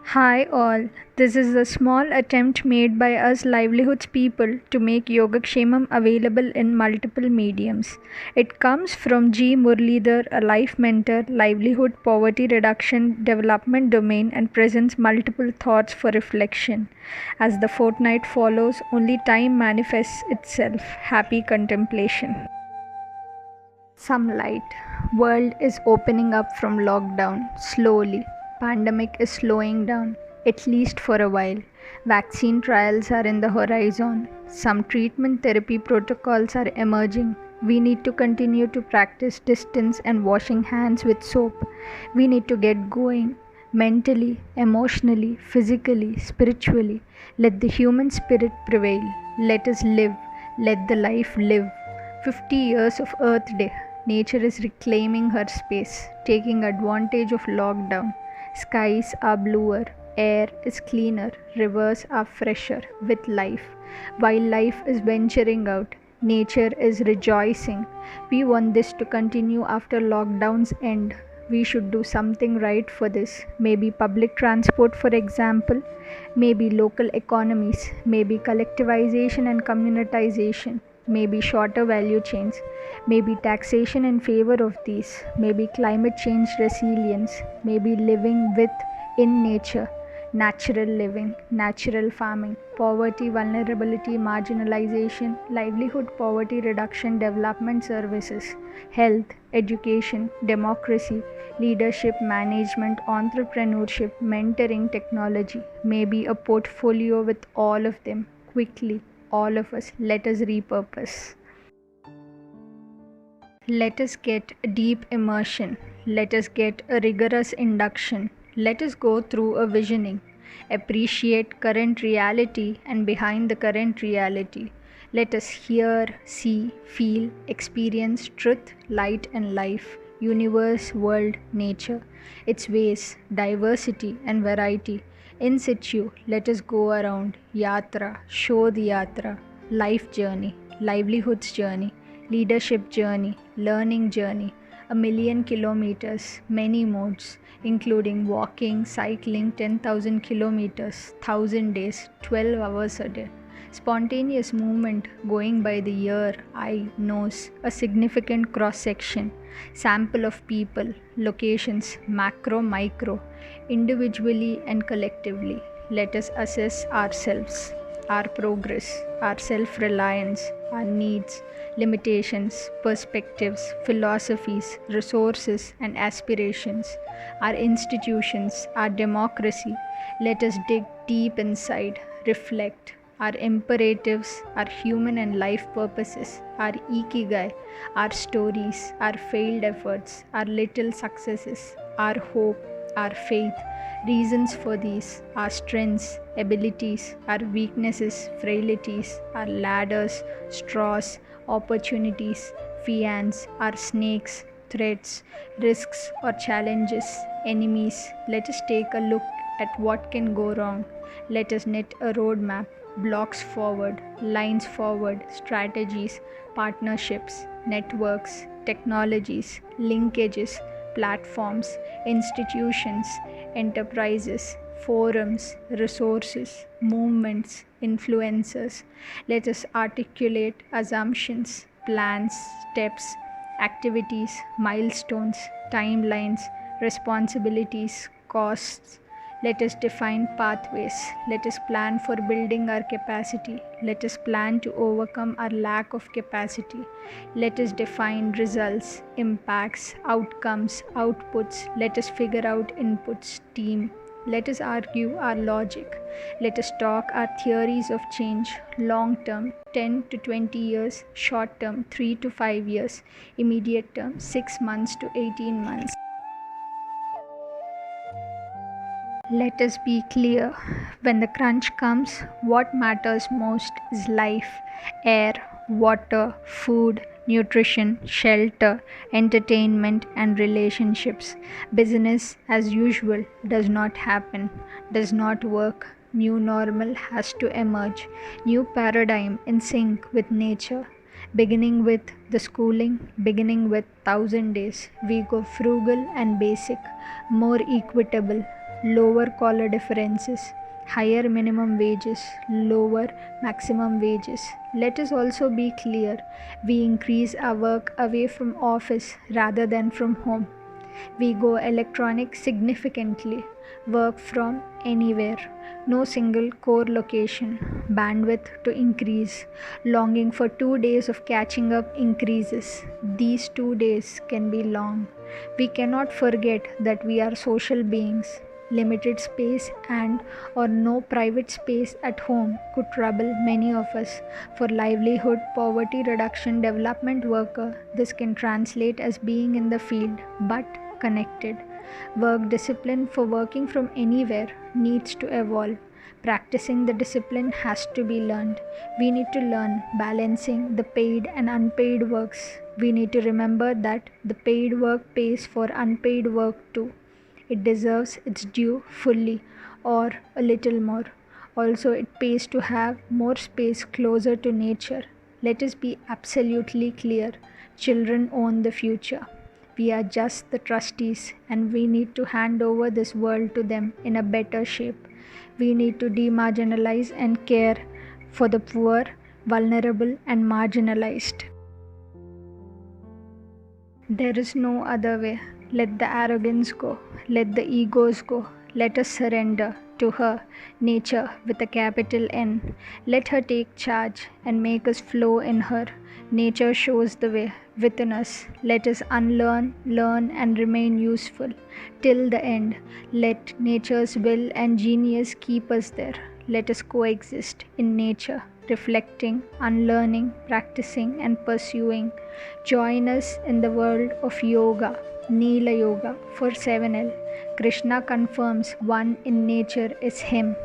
Hi all, this is a small attempt made by us livelihoods people to make Yogakshemam available in multiple mediums. It comes from G. Murlidhar, a life mentor, livelihood poverty reduction development domain, and presents multiple thoughts for reflection. As the fortnight follows, only time manifests itself. Happy contemplation. Some light. World is opening up from lockdown slowly. Pandemic is slowing down, at least for a while. Vaccine trials are in the horizon. Some treatment therapy protocols are emerging. We need to continue to practice distance and washing hands with soap. We need to get going mentally, emotionally, physically, spiritually. Let the human spirit prevail. Let us live. Let the life live. 50 years of Earth Day. Nature is reclaiming her space, taking advantage of lockdown. Skies are bluer, air is cleaner, rivers are fresher with life. While life is venturing out, nature is rejoicing. We want this to continue after lockdown's end. We should do something right for this. Maybe public transport, for example, maybe local economies, maybe collectivization and communitization, maybe shorter value chains, maybe taxation in favor of these, maybe climate change resilience, maybe living with in nature, natural living, natural farming, poverty, vulnerability, marginalization, livelihood poverty reduction development services, health, education, democracy, leadership, management, entrepreneurship, mentoring, technology, maybe a portfolio with all of them quickly. All of us, let us repurpose. Let us get a deep immersion. Let us get a rigorous induction. Let us go through a visioning. Appreciate current reality and behind the current reality. Let us hear, see, feel, experience truth, light, and life, universe, world, nature, its ways, diversity, and variety. In situ, let us go around. Yatra, show the yatra, life journey, livelihoods journey, leadership journey, learning journey, a million kilometers, many modes, including walking, cycling 10,000 kilometers, 1,000 days, 12 hours a day. Spontaneous movement going by the ear, eye, nose, a significant cross section, sample of people, locations, macro, micro, individually and collectively. Let us assess ourselves, our progress, our self reliance, our needs, limitations, perspectives, philosophies, resources, and aspirations, our institutions, our democracy. Let us dig deep inside, reflect. Our imperatives, our human and life purposes, our ikigai, our stories, our failed efforts, our little successes, our hope, our faith, reasons for these, our strengths, abilities, our weaknesses, frailties, our ladders, straws, opportunities, fians, our snakes, threats, risks or challenges, enemies. Let us take a look at what can go wrong. Let us knit a roadmap, blocks forward, lines forward, strategies, partnerships, networks, technologies, linkages, platforms, institutions, enterprises, forums, resources, movements, influencers. Let us articulate assumptions, plans, steps, activities, milestones, timelines, responsibilities, costs. Let us define pathways. Let us plan for building our capacity. Let us plan to overcome our lack of capacity. Let us define results, impacts, outcomes, outputs. Let us figure out inputs, team. Let us argue our logic. Let us talk our theories of change, long term, 10 to 20 years, short term, 3 to 5 years, immediate term, 6 months to 18 months. Let us be clear. When the crunch comes, what matters most is life, air, water, food, nutrition, shelter, entertainment, and relationships. Business as usual does not happen, does not work. New normal has to emerge, new paradigm in sync with nature. Beginning with the schooling, beginning with 1,000 days, we go frugal and basic, more equitable, lower collar differences, higher minimum wages, lower maximum wages. Let us also be clear, we increase our work away from office rather than from home. We go electronic significantly, work from anywhere, no single core location, bandwidth to increase, longing for 2 days of catching up increases. These 2 days can be long. We cannot forget that we are social beings. Limited space and or no private space at home could trouble many of us. For livelihood, poverty reduction, development worker, this can translate as being in the field but connected. Work discipline for working from anywhere needs to evolve. Practicing the discipline has to be learned. We need to learn balancing the paid and unpaid works. We need to remember that the paid work pays for unpaid work too. It deserves its due fully or a little more. Also, it pays to have more space closer to nature. Let us be absolutely clear. Children own the future. We are just the trustees, and we need to hand over this world to them in a better shape. We need to demarginalize and care for the poor, vulnerable, and marginalized. There is no other way. Let the arrogance go. Let the egos go. Let us surrender to her, nature with a capital N. Let her take charge and make us flow in her. Nature shows the way within us. Let us unlearn, learn, and remain useful till the end. Let nature's will and genius keep us there. Let us coexist in nature, reflecting, unlearning, practicing, and pursuing. Join us in the world of yoga, Neela Yoga for 7L. Krishna confirms one in nature is Him.